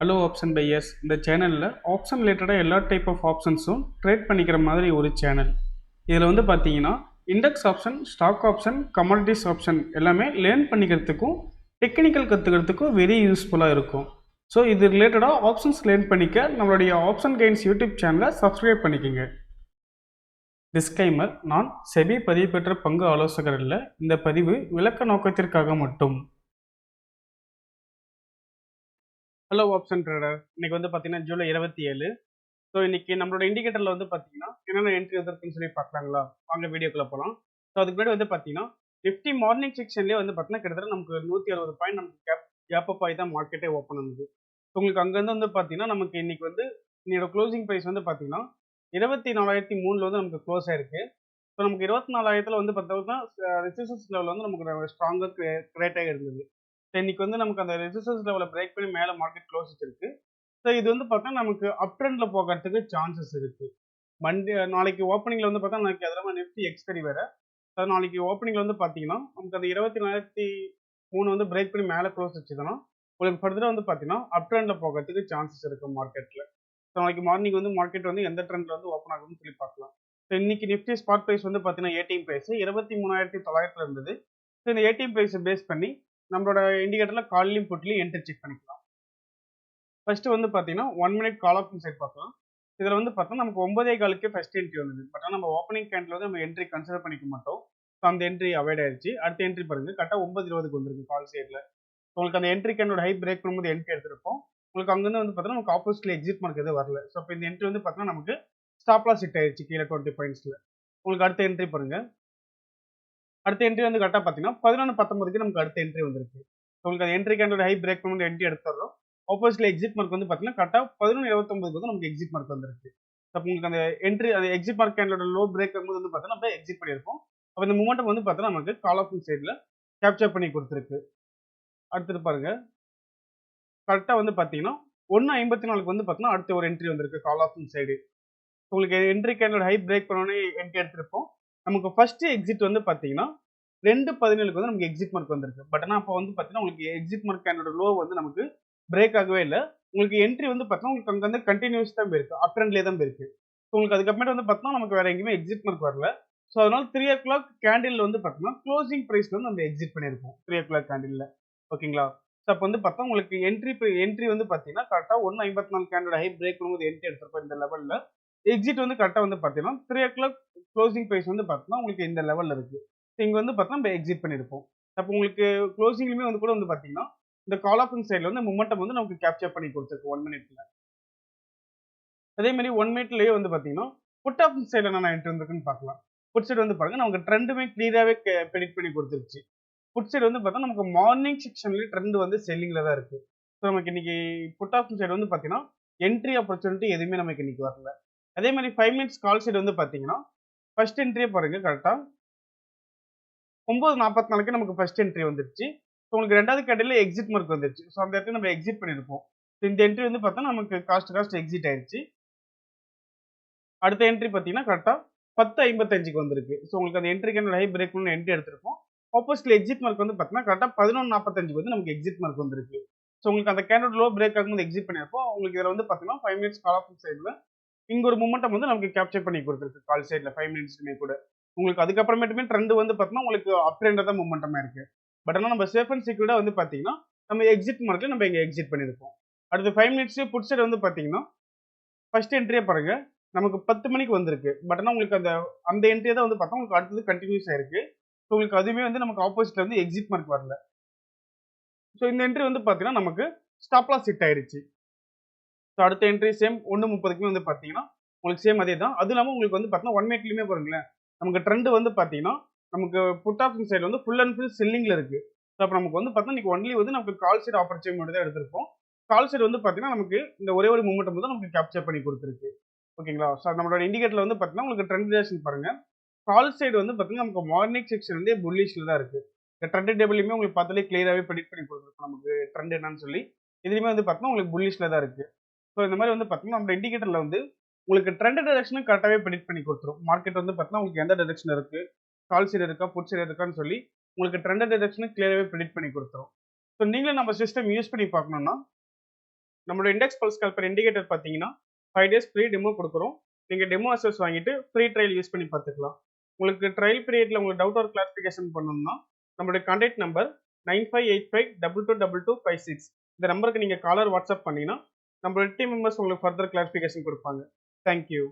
Hello option buyers இந்த சேனலில் option ரிலேட்டடாக எல்லா டைப் ஆஃப் ஆப்ஷன்ஸும் ட்ரேட் பண்ணிக்கிற மாதிரி ஒரு சேனல். இதில் வந்து பார்த்தீங்கன்னா index option, stock option, commodities option எல்லாமே லேர்ன் பண்ணிக்கிறதுக்கும் டெக்னிக்கல் கற்றுக்கிறதுக்கும் வெரி யூஸ்ஃபுல்லாக இருக்கும். ஸோ இது ரிலேட்டடாக ஆப்ஷன்ஸ் லேர்ன் பண்ணிக்க நம்மளுடைய ஆப்ஷன் கைன்ஸ் யூடியூப் சேனலை சப்ஸ்கிரைப் பண்ணிக்கோங்க. டிஸ்க்ளைமர்: நான் செபி பதிவு பெற்ற பங்கு ஆலோசகர் அல்ல. இந்த பதிவு விளக்க நோக்கத்திற்காக மட்டும். ஹலோ ஆப்ஷன் ட்ரேடர், இன்னைக்கு வந்து பார்த்தீங்கன்னா ஜூலை 27. ஸோ இன்னைக்கு நம்மளோட இண்டிகேட்டரில் வந்து பார்த்தீங்கன்னா என்னென்ன என்ட்ரி வந்திருக்குன்னு சொல்லி பார்க்கலாங்களா? வாங்க வீடியோக்குள்ள போகலாம். ஸோ அதுக்கு முன்னாடி வந்து பார்த்தீங்கன்னா நிஃப்டி மார்னிங் செக்ஷன்லேயே வந்து பார்த்தீங்கன்னா கிட்டத்தட்ட நமக்கு 160 பாயிண்ட் நமக்கு கேப் அப் ஆகி தான் மார்க்கெட்டே ஓப்பன் ஆகுது. ஸோ உங்களுக்கு அங்கேருந்து வந்து பார்த்தீங்கன்னா நமக்கு இன்னைக்கு வந்து இன்னையோட க்ளோசிங் ப்ரைஸ் வந்து பார்த்தீங்கன்னா 24,003 வந்து நமக்கு க்ளோஸ் ஆயிருக்கு. ஸோ நமக்கு 24,000 வந்து பார்த்தோம்னா ரெசிஸ்டன்ஸ் லெவல் வந்து நமக்கு ஸ்ட்ராங்காக கிரியேட் ஆகி இருந்தது. இன்னைக்கு வந்து நமக்கு அந்த ரெசிஸ்டன்ஸ் லெவலை பிரேக் பண்ணி மேலே மார்க்கெட் க்ளோஸ் இருக்கு. ஸோ இது வந்து பார்த்தா நமக்கு அப் ட்ரெண்ட்ல போகிறதுக்கு சான்சஸ் இருக்கு. மண்டே நாளைக்கு ஓப்பனிங்ல வந்து பார்த்தா நாளைக்கு அதில் நிஃப்டி எக்ஸ்பெரி வேற. அது நாளைக்கு ஓப்பனிங்ல வந்து பார்த்தீங்கன்னா நமக்கு அந்த 24,003 வந்து பிரேக் பண்ணி மேலே க்ளோஸ் வச்சுதுன்னா உங்களுக்கு ஃபர்தராக வந்து பார்த்தீங்கன்னா அப் ட்ரெண்ட்ல போகிறதுக்கு சான்சஸ் இருக்கு மார்க்கெட்ல. ஸோ நாளைக்கு மார்னிங் வந்து மார்க்கெட் வந்து எந்த ட்ரெண்ட்ல வந்து ஓப்பன் ஆகுதுன்னு சொல்லி பார்க்கலாம். ஸோ இன்னைக்கு நிஃப்டி ஸ்பாட் ப்ரைஸ் வந்து பார்த்தீங்கன்னா ஏடிஎம் ப்ரைஸ் 23,900 இருந்தது. ஸோ இந்த ஏடிஎம் ப்ரைஸை பேஸ் பண்ணி நம்மளோட இண்டிகேட்டர்ல கால்லையும் புட்லையும் என்ட்ரி செக் பண்ணிக்கலாம். ஃபர்ஸ்ட் வந்து பார்த்தீங்கன்னா 1 மினிட் கால் ஆப்ஷன் சைட் பார்க்கலாம். இதில் வந்து பார்த்தோம்னா நமக்கு 9:15க்கே ஃபர்ஸ்ட் என்ட்ரி வந்தது. பட் ஆனால் நம்ம ஓப்பனிங் கேண்டில் வந்து நம்ம என்ட்ரி கன்சிடர் பண்ணிக்க மாட்டோம். ஸோ அந்த என்ட்ரி அவாய்ட் ஆயிடுச்சு. அடுத்த என்ட்ரி பாருங்க, கரெக்டாக 9:20க்கு வந்திருக்கு கால் சைடில். உங்களுக்கு அந்த என்ட்ரி கேண்டோட ஹை பிரேக் பண்ணும்போது என்ட்ரி எடுத்திருப்போம். உங்களுக்கு அங்கேருந்து வந்து பார்த்தீங்கன்னா நமக்கு ஆப்போசிட்ல எக்ஸிட் மார்க் எதுவும் வரல. ஸோ இப்போ இந்த என்ட்ரி வந்து பார்த்தீங்கன்னா நமக்கு ஸ்டாப் லாஸ் ஹிட் ஆயிடுச்சு கீழே 20 பாயிண்ட்ஸ்ல. உங்களுக்கு அடுத்த என்ட்ரி பாருங்க, அடுத்த என்ட்ரி வந்து கரெக்டாக பார்த்தீங்கன்னா 11:19க்கு நமக்கு அடுத்த என்ட்ரி வந்திருக்கு. உங்களுக்கு அந்த என்ட்ரி கேண்டோட ஹை பிரேக் பண்ணும்போது என்ட்ரி எடுத்துறோம். ஆப்போசிட்ல எக்ஸிட் மார்க் வந்து பார்த்தீங்கன்னா கரெக்டாக 11:29க்கு வந்து நமக்கு எக்ஸிட் மார்க் வந்திருக்கு. அப்போ உங்களுக்கு அந்த என்ட்ரி அந்த எக்ஸிட் மார்க் கேண்டோட லோ பிரேக் ஆகும்போது வந்து பார்த்தீங்கன்னா நம்ம எக்ஸிட் பண்ணியிருக்கோம். அப்போ இந்த மூமெண்டம் வந்து பார்த்தீங்கன்னா நமக்கு கால் ஆஃப் சைடில் கேப்சர் பண்ணி கொடுத்துருக்கு. அடுத்தது பாருங்க, கரெக்டாக வந்து பார்த்தீங்கன்னா 1:54க்கு வந்து பார்த்தீங்கன்னா அடுத்த ஒரு என்ட்ரி வந்திருக்கு கால் ஆஃப் சைடு. உங்களுக்கு என்ட்ரி கேண்டோட ஹை பிரேக் பண்ணோன்னே என்ட்ரி எடுத்திருப்போம். நமக்கு ஃபர்ஸ்ட் எக்ஸிட் வந்து பார்த்தீங்கன்னா 2:17க்கு வந்து நமக்கு எக்ஸிட் மார்க் வந்திருக்கு. பட் ஆனால் அப்போ வந்து பார்த்தீங்கன்னா உங்களுக்கு எக்ஸிட் மார்க் கேண்டோட லோ வந்து நமக்கு பிரேக் ஆகவே இல்லை. உங்களுக்கு என்ட்ரி வந்து பார்த்தீங்கன்னா உங்களுக்கு அங்கே வந்து கண்டினியூஸ் தான் போயிருக்கு, அப் ட்ரெண்ட்லேயே தான் போயிருக்கு. ஸோ உங்களுக்கு அதுக்கப்புறமேட்டு வந்து பார்த்தீங்கன்னா நமக்கு வேற எங்கேயுமே எக்ஸிட் மார்க் வரல. ஸோ அதனால 3:00 கேண்டில் வந்து பார்த்தீங்கன்னா க்ளோசிங் ப்ரைஸ்ல வந்து நம்ம எக்ஸிட் பண்ணியிருக்கோம் 3:00 கேண்டில்ல. ஓகேங்களா? ஸோ அப்போ வந்து பார்த்தா உங்களுக்கு என்ட்ரி வந்து பார்த்தீங்கன்னா கரெக்டாக 1:54 கேண்டோட ஹை பிரேக் பண்ணும்போது என்ட்ரி எடுத்திருப்போம் இந்த லெவலில். எக்ஸிட் வந்து கரெக்டாக வந்து பார்த்தீங்கன்னா 3:00 க்ளோசிங் ப்ரைஸ் வந்து பார்த்தீங்கன்னா உங்களுக்கு இந்த லெவலில் இருக்கு. இங்கே வந்து பார்த்தீங்கன்னா நம்ம எக்ஸிட் பண்ணியிருப்போம். அப்போ உங்களுக்கு க்ளோசிங்லுமே வந்து கூட வந்து பார்த்தீங்கன்னா இந்த கால் ஆப்ஷன் சைடில் வந்து மொமெண்டம் வந்து நமக்கு கேப்சர் பண்ணி கொடுத்துருக்கு 1 மினிட்ல. அதே மாதிரி 1 மினிட்லயே வந்து பார்த்தீங்கன்னா புட் ஆப்ஷன் சைடில் என்ன என்ட்ரி வந்திருக்குன்னு பார்க்கலாம். புட் சைடு வந்து பாருங்க நமக்கு ட்ரெண்டுமே கிளியராகவே ப்ரெடிக்ட் பண்ணி கொடுத்துருச்சு. புட் சைடு வந்து பார்த்தா நமக்கு மார்னிங் செக்ஷன்லேயே ட்ரெண்ட் வந்து செல்லிங்கில் தான் இருக்கு. ஸோ நமக்கு இன்னைக்கு புட் ஆப்ஷன் சைடு வந்து பார்த்தீங்கன்னா என்ட்ரி ஆப்பர்ச்சுனிட்டி எதுவுமே நமக்கு இன்னைக்கு வரல. அதே மாதிரி 5 மினிட்ஸ் கால் சைடு வந்து பார்த்தீங்கன்னா ஃபர்ஸ்ட் என்ட்ரியே பாருங்க, கரெக்டாக 9:44க்கு நமக்கு ஃபர்ஸ்ட் என்ட்ரி வந்துருச்சு. ஸோ உங்களுக்கு ரெண்டாவது கேண்டில் எக்ஸிட் மார்க் வந்துருச்சு. ஸோ அந்த இடத்துல நம்ம எக்ஸிட் பண்ணியிருப்போம். இந்த என்ட்ரி வந்து பார்த்தா நமக்கு காஸ்ட் எக்ஸிட் ஆயிடுச்சு. அடுத்த என்ட்ரி பார்த்தீங்கன்னா கரெக்டாக 10:55க்கு வந்திருக்கு. ஸோ உங்களுக்கு அந்த என்ட்ரி கேண்டில் ஹை பிரேக் பண்ணி என்ட்ரி எடுத்திருப்போம். ஆப்போசிட்ல எக்ஸிட் மார்க் வந்து பார்த்தீங்கன்னா கரெக்டாக 11:45க்கு வந்து நமக்கு எக்ஸிட் மார்க் வந்திருக்கு. ஸோ உங்களுக்கு அந்த கேண்டோட லோ பிரேக் ஆகும்போது எக்ஸிட் பண்ணியிருப்போம். உங்களுக்கு இதில் வந்து பார்த்தீங்கன்னா 5 மினிட்ஸ் கால் ஆஃப் சைடில் இங்க ஒரு மொமெண்டம் வந்து நமக்கு கேப்சர் பண்ணி கொடுத்துருக்கு கால் சைடில் 5 மினிட்ஸ்க்குமே கூட. உங்களுக்கு அதுக்கப்புறமேட்டுமே ட்ரெண்ட் வந்து பார்த்தீங்கன்னா உங்களுக்கு அப் ட்ரெண்ட் தான் மொமெண்டமா இருக்கு. பட் ஆனால் நம்ம சேஃப் அண்ட் செக்யூர்டா வந்து பார்த்தீங்கன்னா நம்ம எக்ஸிட் மார்க்ல நம்ம இங்க எக்ஸிட் பண்ணியிருக்கோம். அடுத்து 5 மினிட்ஸ் புட் சைடு வந்து பார்த்தீங்கன்னா ஃபர்ஸ்ட் என்ட்ரியே பாருங்க, நமக்கு 10 மணிக்கு வந்திருக்கு. பட் ஆனால் உங்களுக்கு அந்த அந்த என்ட்ரியே தான் வந்து பார்த்தா உங்களுக்கு அடுத்தது கண்டினியூஸ் ஆயிருக்கு. ஸோ உங்களுக்கு அதுவுமே வந்து நமக்கு ஆப்போசிட்ல வந்து எக்ஸிட் மார்க் வரல. ஸோ இந்த என்ட்ரி வந்து பார்த்தீங்கன்னா நமக்கு ஸ்டாப் லாஸ் ஹிட் ஆயிருச்சு. ஸோ அடுத்த என்ட்ரி சேம் 1:30க்குமே வந்து பார்த்தீங்கன்னா உங்களுக்கு சேம் அதே தான். அது இல்லாமல் உங்களுக்கு வந்து பார்த்தீங்கன்னா 1 மினிட்லயுமே பாருங்களேன், நமக்கு ட்ரெண்ட் வந்து பார்த்தீங்கன்னா நமக்கு புட் ஆப்ஷன் சைடு வந்து ஃபுல் அண்ட் ஃபுல் செல்லிங்ல இருக்கு. ஸோ அப்போ நமக்கு வந்து பார்த்தீங்கன்னா இன்னைக்கு ஒன்லி வந்து நமக்கு கால் சைடு ஆப்பர்ச்சுனிட்டி தான் எடுத்திருப்போம். கால் சைடு வந்து பார்த்தீங்கன்னா நமக்கு இந்த ஒரே ஒரு மூமெண்ட் வந்து நமக்கு கேப்சர் பண்ணி கொடுத்துருக்கு. ஓகேங்களா? ஸோ நம்மளோட இண்டிகேட்டர்ல வந்து பார்த்தீங்கன்னா உங்களுக்கு ட்ரெண்ட் ரிலேஷன் பாருங்க. கால் சைடு வந்து பார்த்தீங்கன்னா நமக்கு மார்னிங் செக்ஷன் வந்து புல்லிஷ்ல தான் இருக்கு. இந்த ட்ரெண்ட் டேபிளையுமே உங்களுக்கு பார்த்தாலே கிளியராகவே ப்ரெடிக்ட் பண்ணி கொடுத்துருக்கும் நமக்கு ட்ரெண்ட் என்னன்னு சொல்லி. இதுலையுமே வந்து பார்த்தீங்கன்னா உங்களுக்கு புல்லிஷ்ல தான் இருக்கு. ஸோ இந்த மாதிரி வந்து பார்த்தீங்கன்னா நம்ம இண்டிகேட்டர்ல வந்து உங்களுக்கு ட்ரெண்ட் டைரக்ஷனும் கரெக்டாகவே ப்ரெடிக்ட் பண்ணி கொடுத்துரும். மார்க்கெட் வந்து பார்த்தீங்கன்னா உங்களுக்கு எந்த டைரக்ஷன் இருக்கு, கால் சைடு இருக்கா, புட் சைடு இருக்கான்னு சொல்லி உங்களுக்கு ட்ரெண்ட் டைரக்ஷனும் கிளியராகவே ப்ரெடிக்ட் பண்ணி கொடுத்துரும். ஸோ நீங்களும் நம்ம சிஸ்டம் யூஸ் பண்ணி பார்க்கணும்னா நம்மளோட இண்டெக்ஸ் பல்ஸ் கால்குலேட்டர் இண்டிகேட்டர் பார்த்தீங்கன்னா 5 டேஸ் ஃப்ரீ டெமோ கொடுக்குறோம். நீங்கள் டெமோ அசஸ் வாங்கிட்டு ஃப்ரீ ட்ரையல் யூஸ் பண்ணி பார்த்துக்கலாம். உங்களுக்கு ட்ரையல் பீரியடில் உங்களுக்கு டவுட் ஆர் கிளாரிஃபிகேஷன் பண்ணணும்னா நம்மளுடைய கான்டாக்ட் நம்பர் 9585222256 இந்த நம்பருக்கு நீங்கள் காலர் வாட்ஸ்அப் பண்ணிங்கன்னா நம்மளோட டீம் மெம்பர்ஸ் உங்களுக்கு ஃபர்தர் கிளாரிஃபிகேஷன் கொடுப்பாங்க. தேங்க்யூ.